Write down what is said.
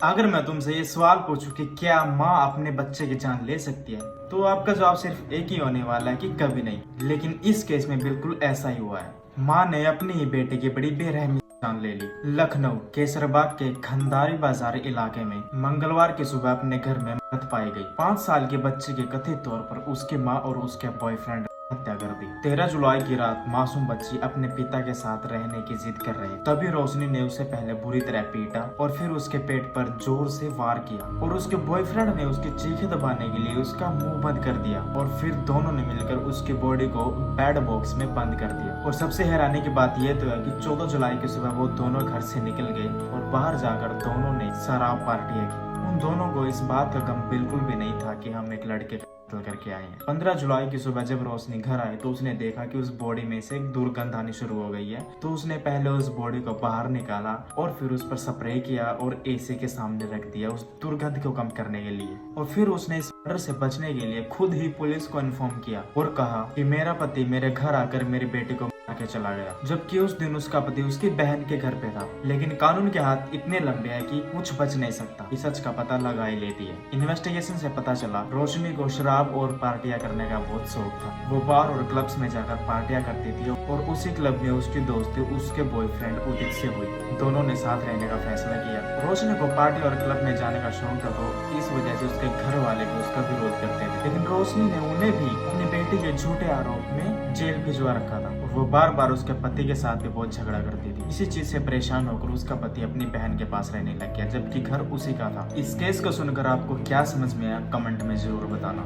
अगर मैं तुमसे ये सवाल पूछूं कि क्या माँ अपने बच्चे की जान ले सकती है, तो आपका जवाब सिर्फ एक ही होने वाला है कि कभी नहीं। लेकिन इस केस में बिल्कुल ऐसा ही हुआ है। माँ ने अपने ही बेटे की बड़ी बेरहमी से जान ले ली। लखनऊ केसरबाग के खंडारी बाजार इलाके में मंगलवार की सुबह अपने घर में मृत पाई गई। 5 साल के बच्चे के कथित तौर पर उसकी माँ और उसके बॉयफ्रेंड हत्या कर दी। 13 जुलाई की रात मासूम बच्ची अपने पिता के साथ रहने की जिद कर रही, तभी रोशनी ने उसे पहले बुरी तरह पीटा और फिर उसके पेट पर जोर से वार किया और उसके बॉयफ्रेंड ने उसकी चीखें दबाने के लिए उसका मुंह बंद कर दिया और फिर दोनों ने मिलकर उसकी बॉडी को बेड बॉक्स में बंद कर दिया। और सबसे हैरानी की बात यह तो है कि 14 जुलाई की सुबह वो दोनों घर से निकल गए और बाहर जाकर दोनों ने शराब पार्टियां की। उन दोनों को इस बात का गम बिल्कुल भी नहीं था कि हम एक लड़के करके आए हैं। 15 जुलाई की सुबह जब रोशनी घर आई तो उसने देखा कि उस बॉडी में से एक दुर्गंध आनी शुरू हो गई है। तो उसने पहले उस बॉडी को बाहर निकाला और फिर उस पर स्प्रे किया और एसी के सामने रख दिया उस दुर्गंध को कम करने के लिए। और फिर उसने इस मर्डर से बचने के लिए खुद ही पुलिस को इन्फॉर्म किया और कहा कि मेरा पति मेरे घर आकर मेरी बेटी को के चला गया, जबकि उस दिन उसका पति उसकी बहन के घर पे था। लेकिन कानून के हाथ इतने लंबे हैं कि कुछ बच नहीं सकता। इस सच का पता लगा ही लेती है। इन्वेस्टिगेशन से पता चला रोशनी को शराब और पार्टियां करने का बहुत शौक था। वो बार और क्लब्स में जाकर पार्टियां करती थी और उसी क्लब में उसकी दोस्ती उसके बॉयफ्रेंड उदित से हुई। दोनों ने साथ रहने का फैसला किया। रोशनी को पार्टी और क्लब में जाने का शौक था, तो इस वजह से उसके घर वाले भी उसका विरोध करते थे। लेकिन रोशनी ने उन्हें भी अपनी बेटी के झूठे आरोप में जेल भिजवा रखा था। वो बार बार उसके पति के साथ भी बहुत झगड़ा करती थी। इसी चीज से परेशान होकर उसका पति अपनी बहन के पास रहने लग गया, जबकि घर उसी का था। इस केस को सुनकर आपको क्या समझ में आया, कमेंट में जरूर बताना।